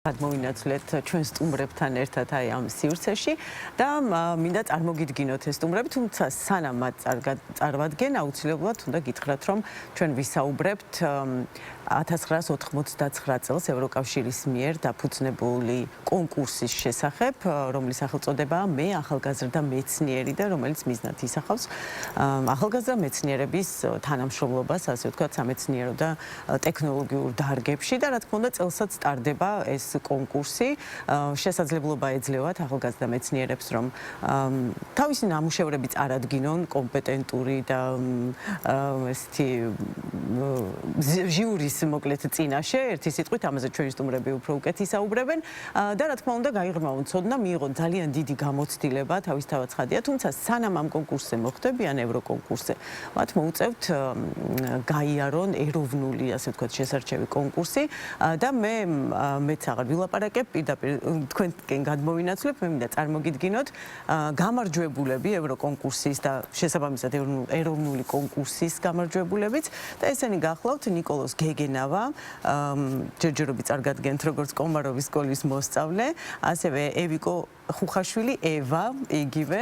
გადმოვინაცვლეთ ჩვენ სტუმრებთან ერთად აი ამ სივრცეში და მინდა წარმოგიდგინოთ ეს სტუმრები, თუმცა სანამ მათ წარვადგენ, აუცილებლად უნდა გითხრათ, რომ ჩვენ ვისაუბრებთ 1999 წელს ევროკავშირის მიერ დაფუძნებული კონკურსის შესახებ, რომლის სახელწოდებაა მე ახალგაზრდა მეცნიერი და რომელიც მიზნად ისახავს ახალგაზრდა მეცნიერების თანამშრომლობას, ასე ვთქვათ, სამეცნიერო და ტექნოლოგიურ დარგებში და რა თქმა უნდა წელსაც ტარდება ეს კონკურსი. შესაძლებლობა ეძლევათ ახალგაზრდა მეცნიერებს, რომ თავისი ნამუშევრები წარადგინონ კომპეტენტური და ესეთი ჟიურის მოკლედ წინაშე, ერთი სიტყვით ამაზე ჩვენი სტუმრები უფრო უკეთ ისაუბრებენ და რა თქმა უნდა გაიღრმავონ ცოდნა, მიიღონ ძალიან დიდი გამოცდილება, თავისთავად ცხადია, თუმცა სანამ ამ კონკურსზე მოხვდებიან ევროკონკურსზე, მათ მოუწევთ გაიარონ ეროვნული, ასე ვთქვათ, შესარჩევი კონკურსი და მეც აღარ ვილაპარაკებ, პირდაპირ თქვენკენ გადმოვინაცვლებ, მე მინდა წარმოგიდგინოთ გამარჯვებულები ევროკონკურსის და შესაბამისად ეროვნული კონკურსის გამარჯვებულებიც და ესენი გახლავთ ნიკოლოზ გეგენავა, ჯერჯერობით წარგადგენთ როგორც კომაროვის სკოლის მოსწავლე, ასევე ევიკო ხუხაშვილი, ევა, იგივე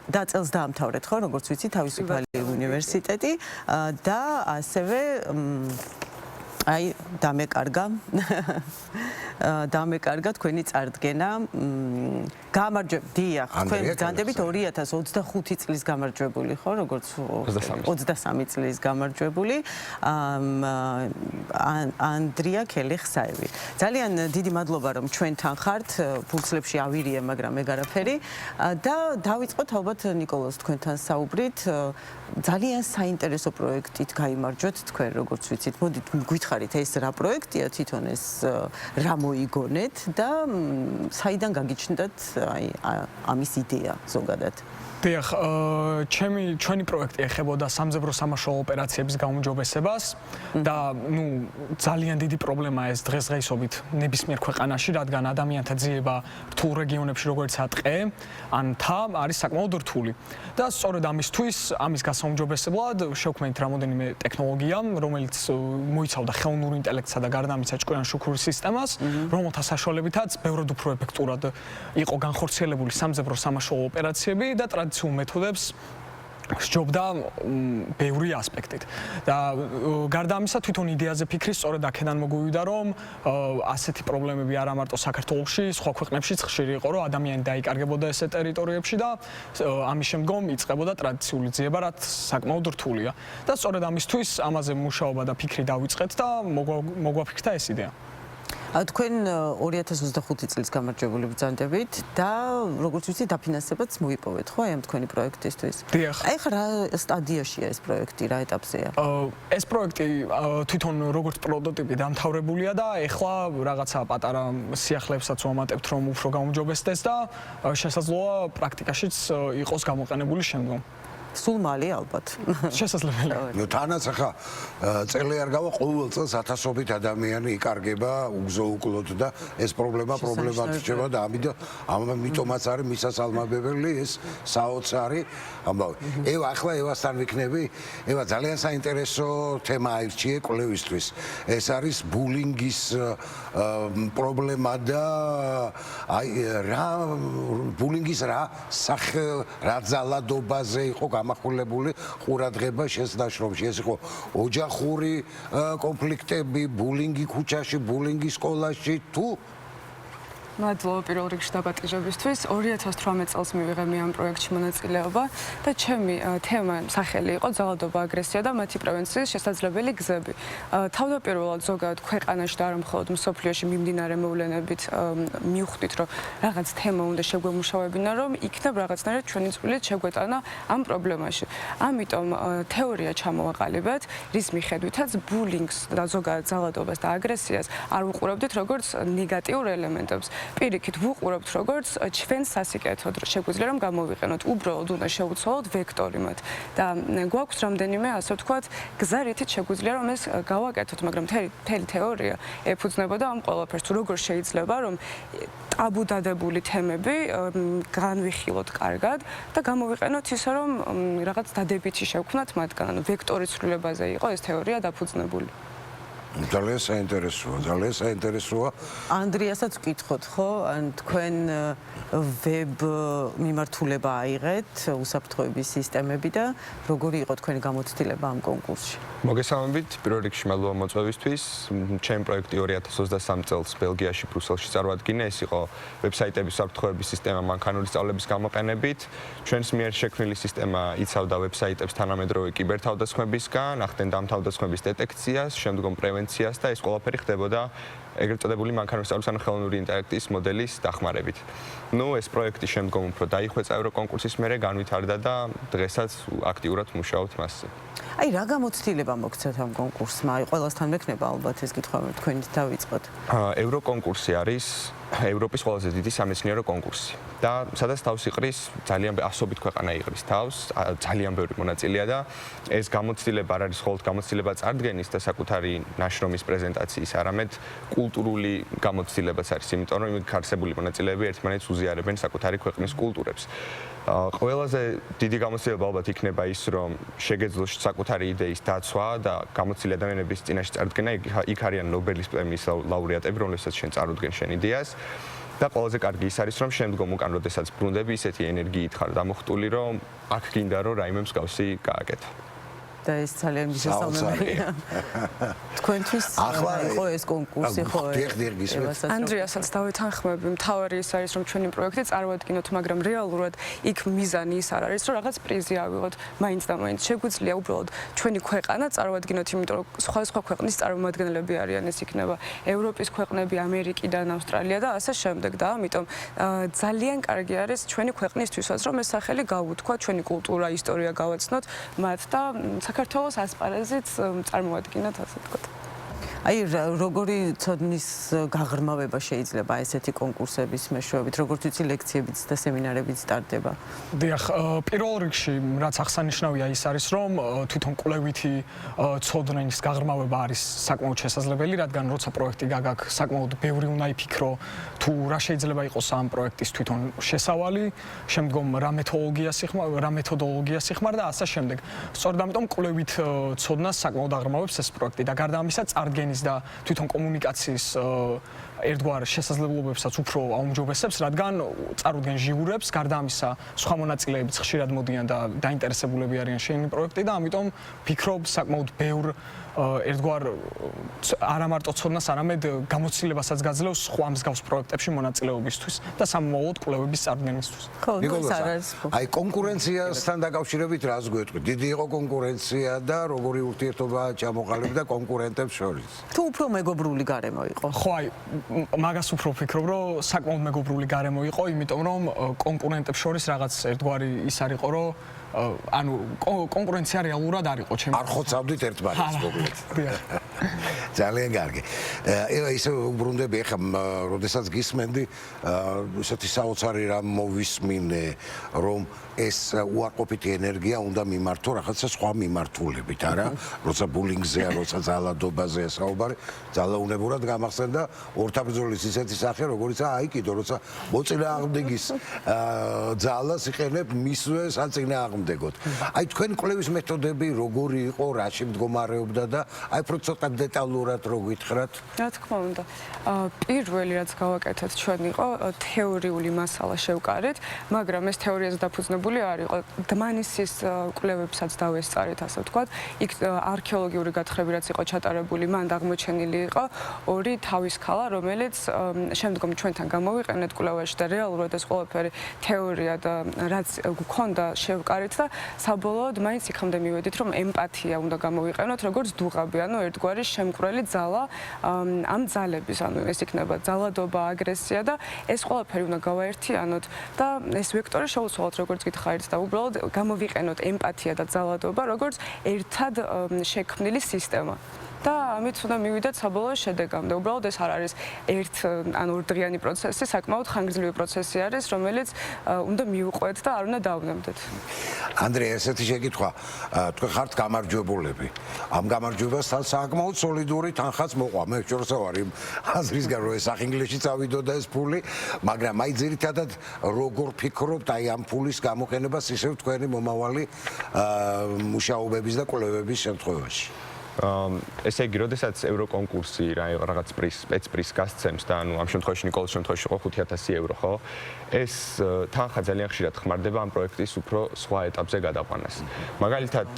და წელს დაამთავრეთ ხო, როგორც ვიცი, თავისუფალი უნივერსიტეტი და ასევე აი დამეკარგა თქვენი წარდგენა დიახ, თქვენ ბრძანდებით 2025 წლის გამარჯვებული ხო, როგორც 23 წლის გამარჯვებული ანდრია ქელიხსაევი. ძალიან დიდი მადლობა, რომ ჩვენთან ხართ, ფურცლებში ავირიე, მაგრამ ეგ არაფერი და დავიწყოთ ალბათ ნიკოლოზ თქვენთან საუბრით. ძალიან საინტერესო პროექტით გაიმარჯვეთ თქვენ, როგორც ვიცით. მოდით გითხარით, ეს რა პროექტია, თვითონ ეს რა მოიგონეთ და საიდან გაგიჩნდათ აი ამის იდეა ზოგადად? დიახ, ჩვენი პროექტი ეხებოდა სამძებრო სამაშველო ოპერაციების გაუმჯობესებას და ძალიან დიდი პრობლემაა ეს დღესდღეობით ნებისმიერ ქვეყანაში, რადგან ადამიანთა ძიება რთულ რეგიონებში, როგორიცაა ტყე ან მთა, არის საკმაოდ რთული. და სწორედ ამის გასაუმჯობესებლად შევქმნით რამოდენიმე ტექნოლოგია, რომელიც მოიცავდა ხელოვნურ ინტელექტსა და გარდამტეხ ჭკვიან შუქურ სისტემას, რომელთა საშუალებითაც ბევრად უფრო ეფექტურად იყო განხორციელებული სამძებრო სამაშველო ოპერაციები და ტრადიციულ მეთოდებს სჯობდა ბევრი ასპექტით. და გარდა ამისა, თვითონ იდეაზე ფიქრი სწორედ აქედან მოგვივიდა, რომ ასეთი პრობლემები არა მარტო საქართველოში, სხვა ქვეყნებშიც ხშირი იყო, რომ ადამიანი დაიკარგებოდა ესე ტერიტორიებში და ამის შემდგომ იწყებოდა ტრადიციული ძიება, რაც საკმაოდ რთულია. და სწორედ ამისთვის ამაზე მუშაობა და ფიქრი დავიწყეთ და მოგვაფიქრდა ეს იდეა. თქვენ 2025 წლის გამარჯვებული ბრძანდებით და როგორც ვიცი, დაფინანსებაც მოიპოვეთ ხო აი ამ თქვენი პროექტისთვის? დიახ. აი ხა რა სტადიაშია ეს პროექტი, რა ეტაპზეა? ეს პროექტი თვითონ როგორც პროტოტიპი დამთავრებულია და ეხლა რაღაცა პატარა სიახლეებსაც ვამატებთ, რომ უფრო გაუმჯობესდეს და შესაძლოა პრაქტიკაშიც იყოს გამოყენებული შემდგომ. სულ მალე ალბათ. შესაძლებელია. თანაც ახლა წელი არ გავა, ყოველ წელს ათასობით ადამიანი იკარგება უგზო-უკლოდ და ეს პრობლემად რჩება და ამიტომაც არის მისასალმებელი ეს საოცარი ამბავი. ახლა ევასთან ვიქნები, ევა ძალიან საინტერესო თემა აირჩიე კვლევისთვის. ეს არის ბულინგის პრობლემა და აი ბულინგის რა ძალადობაზე იყო გამახვილებული ყურადღება შესდაშრომში. ეს იყო ოჯახური კონფლიქტები, ბულინგი ქუჩაში, ბულინგი სკოლაში თუ მადლობა პირველ რიგში დაპატიჟებისთვის. 2018 წელს მივიღე მე ამ პროექტში მონაწილეობა და ჩემი თემა სახელი იყო ძალადობა, აგრესია და მათი პრევენციის შესაძლებელი გზები. თავდაპირველად ზოგადად ქვეყანაში და არა მხოლოდ მსოფლიოში მიმდინარე მოვლენებით მივხვდით, რომ რაღაც თემა უნდა შეგვემუშავებინა, რომ იქნებ რაღაცნაირად ჩვენი წვლილით შეგვეტანა ამ პრობლემაში. ამიტომ თეორია ჩამოვაყალიბეთ, რის მიხედვითაც ბულინგს და ზოგადად ძალადობას და აგრესიას არ ვუყურებდით როგორც ნეგატიურ ელემენტებს. პირიქით ვუყურებთ როგორც ჩვენს სასიკეთოდ შეგვიძლია რომ გამოვიყენოთ, უბრალოდ უნდა შევუცვალოთ ვექტორი მათ და გვაქვს რამდენიმე ასე ვთქვათ გზა, რითიც შეგვიძლია რომ ეს გავაკეთოთ, მაგრამ მთელი თეორია ეფუძნებოდა ამ ყველაფერს, თუ როგორ შეიძლება რომ ტაბუდადებული თემები განვიხილოთ კარგად და გამოვიყენოთ ისე რომ რაღაც დადებითი შევქმნათ მათგან, ანუ ვექტორის ცვლილებაზე იყო ეს თეორია დაფუძნებული. ძალიან საინტერესოა. ანდრიასაც ვკითხოთ, ხო? ან თქვენ ვებ მიმართულება აიღეთ, უსაფრთხოების სისტემები და როგორი იყო თქვენი გამოცდილება ამ კონკურსში? მოგესალმებით, პირველ რიგში მადლობა მოწვევისთვის. ჩემი პროექტი 2023 წელს ბელგიაში, ბრიუსელში წარუადგინა. ეს იყო ვებსაიტების უსაფრთხოების სისტემა მანქანური სწავლების გამოყენებით. ჩვენს მიერ შექმნილი სისტემა იცავდა ვებსაიტებს თანამედროვე კიბერთავდასხმებისგან, ახდენდა ამ თავდასხმების დეტექციას, შემდგომ პრევენციას და ეს ყველაფერი ხდებოდა ეგრეთ წოდებული მანქანური სწავლის ან ხელოვნური ინტელექტის მოდელის დახმარებით. ეს პროექტი შემდგომ უფრო დაიხვეწა ევროკონკურსის მერე განვითარდა და დღესაც აქტიურად მუშაობთ მასზე. აი რა გამოცდილება მოგცეთ ამ კონკურსმა? აი ყველასთან მექნება ალბათ ეს კითხვა თქვენით დავიწყოთ. ევროკონკურსი არის ევროპის ყველაზე დიდი სამეცნიერო კონკურსი და სადაც თავს იყრის ძალიან ასობით ქვეყანა იყრის თავს, ძალიან ბევრი მონაწილეა და ეს გამოცდილება არ არის მხოლოდ გამოცდილება წარდგენის და საკუთარი ნაშრომის პრეზენტაციის, არამედ კულტურული გამოცდილებაც არის, იმიტომ რომ იქ არსებული მონაწილეები ერთმანეთს უზიარებენ საკუთარი ქვეყნის კულტურებს. ყველაზე დიდი გამოცდილება ალბათ იქნება ის, რომ შეგეძლოს საკუთარი იდეის დაცვა და გამოცდილი ადამიანების წინაშე წარდგენა, იქ არიან ნობელის პრემიის ლაურეატები, რომლებსაც შენ წარუდგენ შენ იდეას. და ყველაზე კარგი ის არის, რომ შემდგომ უკან როდესაც ბრუნდები, ისეთი ენერგიით ხარ დამოხტული, რომ აქ გინდა რომ რაიმე მსგავსი გააკეთო. და ეს ძალიან მისასალმებელია. თქვენთვის იყო ეს კონკურსი, ხო? ანდრიასაც დავეთანხმები, მთავარი ის არის, რომ ჩვენი პროექტი წარუადგინოთ, მაგრამ რეალურად იქ მიზანი ის არ არის, რომ რაღაც პრიზი ავიღოთ, მაინც და მაინც შეგვიძლია უბრალოდ ჩვენი ქვეყანა წარუადგინოთ, იმიტომ რომ სხვა ქვეყნის წარმომადგენლები არიან, ეს იქნება ევროპის ქვეყნები, ამერიკიდან, ავსტრალია და ასე შემდეგ და ამიტომ ძალიან კარგი არის ჩვენი ქვეყნისთვისაც, რომ ეს სახელი გავუთქვა, ჩვენი კულტურა, ისტორია გავაცნოთ მათ და საქართველოს ასპარეზით წარმოადგინოთ, ასე ვთქვათ. აი როგორი ცოდნის გაღრმავება შეიძლება ესეთი კონკურსების მეშვეობით, როგორც ვიცი ლექციებიც და სემინარებიც სტარტდება. დიახ, პირველ რიგში რაც აღსანიშნავია ის არის, რომ თვითონ კვლევითი ცოდნის გაღრმავება არის საკმაოდ შესაძლებელი, რადგან როცა პროექტი გაგაქვს, საკმაოდ ბევრი უნდა იფიქრო თუ რა შეიძლება იყოს ამ პროექტის თვითონ შესავალი, შემდგომ რა მეთოდოლოგია სიხმარ და ასე შემდეგ. სწორედ ამიტომ კვლევით ცოდნას საკმაოდ აღრმავებს ეს პროექტი და გარდა ამისა წარდგენის და თვითონ კომუნიკაციის ერთგვარ შესაძლებლობებსაც უფრო აუმჯობესებს, რადგან წარუდგენ ჟიურებს, გარდა ამისა სხვა მონაწილეებიც ხშირად მოდიან და დაინტერესებულები არიან შენი პროექტი და ამიტომ ვფიქრობ საკმაოდ ბევრ ერთგვარ არა მარტო ცოდნას, არამედ გამოცდილებასაც გაძლევს სხვა მსგავს პროექტებში მონაწილეობისთვის და სამომავლოდ კვლევების წარდგენისთვის. ხო, ეს არის. აი კონკურენციასთან დაკავშირებით რას გვეტყვით? დიდი იყო კონკურენცია და როგორი ურთიერთობა ჩამოყალიბდა კონკურენტებს შორის? თუ უფრო მეგობრული გარემო იყო. ხო, აი მაგას უფრო ვფიქრობ, რომ საკმაოდ მეგობრული გარემო იყო, იმიტომ რომ კონკურენტებს შორის რაღაც ერთგვარი ის არისო, რომ ანუ კონკურენცია რეალურად არ იყო ჩემი. არ ხოცავდით ერთმანეთს მოკლედ. ძალიან კარგი. ისე უბრუნდები ახლა, როდესაც გისმენდი, ესეთი საოცარი რამ მოვისმინე, რომ ეს უარყოფითი ენერგია უნდა მიმართო რაღაცა სხვა მიმართულებით, არა? როცა ბულინგზეა, როცა ძალადობაზეა საუბარი, ძალაუნებურად გამახსენდა ორთაბრძოლის ისეთი სახე, როგორიცაა აიკიდო, როცა მოწინააღმდეგის ძალას იყენებ მისვე საწინააღმდეგოდ. აი თქვენი კვლევის მეთოდები როგორი იყო, რაში მდგომარეობდა და აი უფრო ცოტა დეტალურად რო გითხრათ? რა თქმა უნდა. პირველი რაც გავაკეთეთ ჩვენ იყო თეორიული მასალა შევკარეთ, მაგრამ ეს თეორიაზე დაფუძნებული არ იყო. დმანისის კვლევებსაც დავესწარეთ, ასე ვთქვათ. იქ არქეოლოგიური გათხრები რაც იყო ჩატარებული, მან აღმოჩენილი იყო ორი თავის ქალა, რომელიც შემდგომ ჩვენთან გამოვიყენეთ კვლევაში და რეალურად ეს ყველაფერი თეორია და რაც გქონდა შევკარეთ და საბოლოოდ მაინც იქამდე მივედით, რომ ემპათია უნდა გამოვიყენოთ, როგორც დუღაბი, ანუ ერთგვარი შემკვრელი ძალა ამ ძალების, ანუ ეს იქნება ძალადობა, აგრესია და ეს ყველაფერი უნდა გავაერთიანოთ და ეს ვექტორი შეუცვალოთ, როგორც გითხარით და უბრალოდ გამოვიყენოთ ემპათია და ძალადობა, როგორც ერთად შექმნილი სისტემა. და ამით უნდა მივიდეთ საბოლოო შედეგამდე. უბრალოდ ეს არ არის ან ორდღიანი პროცესი, საკმაოდ ხანგრძლივი პროცესი არის, რომელიც უნდა მიუყვეთ და არ უნდა დავნებდეთ. ანდრია, ესეთი შეკითხვა, თქვენ ხართ გამარჯვებულები. ამ გამარჯვებასთან საკმაოდ სოლიდური თანხაც მოყვა. მე შორსა ვარ იმ აზრისგან, რომ ეს აღინგლისში წავიდოდა ეს ფული, მაგრამ აი ძირითადად როგორ ფიქრობთ აი ამ ფულის გამოყენებას ისევ თქვენი მომავალი მუშაობების და კვლევების შემთხვევაში? ესე იგი, როდესაც ევროკონკურსი რაღაც სპეცპრის გასცემს და ანუ ამ შემთხვევაში ნიკოლას შემთხვევაში იყო 5,000 евро, ხო? ეს თანხა ძალიან ხშირად ხმარდება ამ პროექტის უფრო სხვა ეტაპზე გადაყვანას. მაგალითად,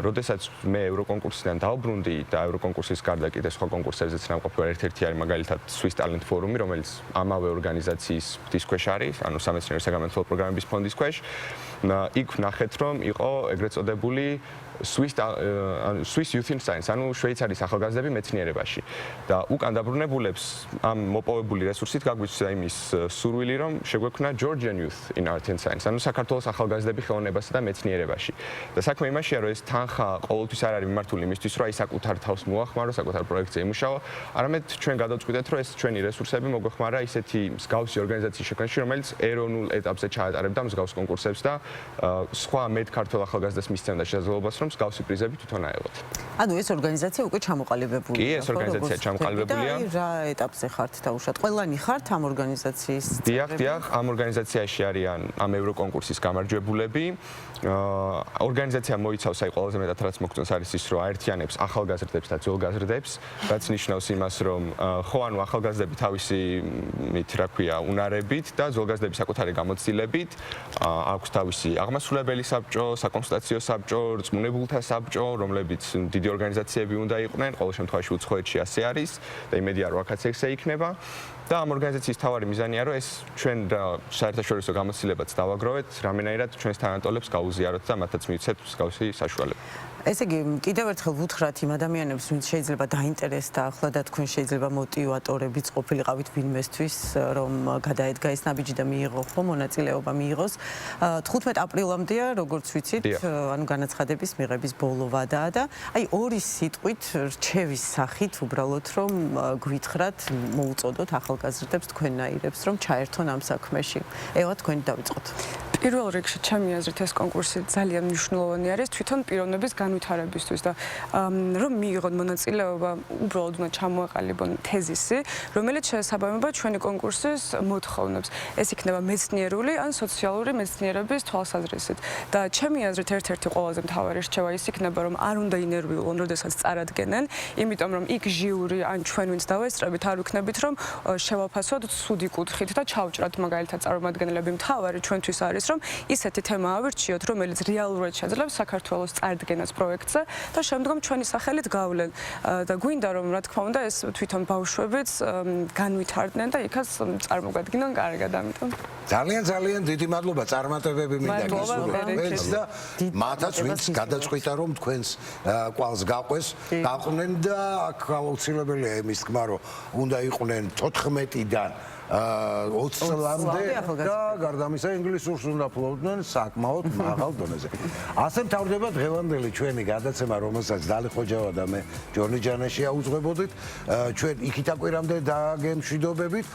როდესაც მე ევროკონკურსიდან დავბრუნდი და ევროკონკურსის გარდა კიდე სხვა კონკურსებზეც ნამყოფი ვარ, ერთ-ერთი არის მაგალითად Swiss Talent Forum-ი, რომელიც ამავე ორგანიზაციის ფონდის ქვეშ არის, ანუ სამეცნიერო საგამომცემლო პროგრამების ფონდის ქვეშ. იქ ვნახეთ, რომ იყო ეგრეთ წოდებული Swiss Youth in Science, ანუ შვეიცარიის ახალგაზრდები მეცნიერებაში. და უკან დაბრუნებულებს ამ მოპოვებული რესურსით გაგვიცდა იმის სურვილი, რომ შეგვექმნა Georgian Youth in Art and Science, ანუ საქართველოს ახალგაზრდები ხელოვნებასა და მეცნიერებაში. და საქმე იმაშია, რომ ეს თანხა ყოველთვის არ არის მიმართული იმისთვის, რომ აი საკუთარ თავს მოახმარო, საკუთარ პროექტზე იმუშაო, არამედ ჩვენ გადავწყვიტეთ, რომ ეს ჩვენი რესურსები მოგვეხმარა ისეთი მსგავსი ორგანიზაციის შექმნაში, რომელიც ეროვნულ ეტაპზე ჩაატარებდა მსგავს კონკურსებს და სხვა მეტ ქართველ ახალგაზრდას მისცემდა შესაძლებლობას, რომ მსგავსი პრიზები თვითონ აეღოთ. ანუ ეს ორგანიზაცია უკვე ჩამოყალიბებულია. კი, ეს ორგანიზაცია ჩამოყალიბებულია. და რა ეტაპზე ხართ დაუშვათ? ყველანი ხართ ამ ორგანიზაციის? დიახ, ამ ორგანიზაციაში არიან ამ ევროკონკურსის გამარჯვებულები. ორგანიზაცია მოიცავს აი ყველაზე მეტად რაც მოგწონს არის ის, რომ აერთიანებს ახალგაზრდებს და ძველგაზრდებს, რაც ნიშნავს იმას, რომ ხო ანუ ახალგაზრდები თავისი რა ქვია, უნარებით და ძველგაზრდები საკუთარი გამოცდილებით აქვს თავისი აღმასრულებელი საბჭო, საკონსულტაციო საბჭო, რწმუნებულთა საბჭო, რომლებიც დიდი ორგანიზაციები უნდა იყვნენ, ყოველ შემთხვევაში უცხოეთში ასე არის და იმედია რომ აქაც ესე იქნება. და ამ ორგანიზაციის თავარი მიზანია, რომ ეს ჩვენ საერთაშორისო გამოცდილებაც დავაგროვეთ, რამენაირად ჩვენს თანატოლებს გაუზიაროთ და მათაც მივცეთ მსგავსი საშუალება. ესე იგი, კიდევ ერთხელ ვუთხრათ იმ ადამიანებს, ვინც შეიძლება დაინტერესდა ახლა და თქვენ შეიძლება მოტივატორებიც ყოფილიყავით ვინმესთვის, რომ გადაედგა ეს ნაბიჯი და მიიღო ხო მონაწილეობა მიიღოს. 15 აპრილამდეა, როგორც ვიცით, ანუ განაცხადების მიღების ბოლო ვადაა და აი ორი სიტყვით რჩევის სახით უბრალოდ რომ გვითხრათ, მოუწოდოთ ახალგაზრდებს თქვენნაირებს, რომ ჩაერთონ ამ საქმეში. ევა, თქვენი დავიწყოთ. პირველ რიგში ჩემი აზრით ეს კონკურსი ძალიან მნიშვნელოვანი არის თვითონ პიროვნების განვითარებისთვის და რომ მიიღონ მონაწილეობა, უბრალოდ უნდა ჩამოაყალიბონ თეზისი, რომელიც შეესაბამება ჩვენი კონკურსის მოთხოვნებს. ეს იქნება მეცნიერული ან სოციალური მეცნიერების თვალსაზრისით. და ჩემი აზრით ერთ-ერთი ყველაზე მთავარი რჩევა ის იქნება, რომ არ უნდა ინერვიულონ, როდესაც წარადგენენ, იმიტომ რომ იქ ჟიური ან ჩვენ ვინც დავესწრებით, არ ვიქნებით, რომ შევაფასოთ ცუდი კუთხით და ჩავჭრათ მაგალითად წარმომადგენლები. მთავარი ჩვენთვის არის, რომ ისეთი თემა ავირჩიოთ, რომელიც რეალურად შეძლებს საქართველოს წარდგენას პროექტზე და შემდგომ ჩვენი სახელით გავლენ. და გვინდა რომ რა თქმა უნდა ეს თვითონ ბავშვებიც განვითარდნენ და იქაც წარმოგადგინონ კარგად, ამიტომ ძალიან დიდი მადლობა წარმატებები მინდა გისურვოთ და მათაც ვინც გადაწყვიტა რომ თქვენს კვალს გაყვეს, გაყვნენ და აქ აუცილებელია იმის თქმა რომ უნდა იყვნენ 14-დან 20 წლამდე და გარდა ამისა ინგლისურს უნდა ფლობდნენ საკმაოდ მაღალ დონეზე. ასე მთავრდება დღევანდელი ჩვენი გადაცემა, რომელსაც დალი ხოჯავა და მე ჯონი ჯანეშია უძღვებოდით. ჩვენ იქით აკვირამდე დაგემშვიდობებით.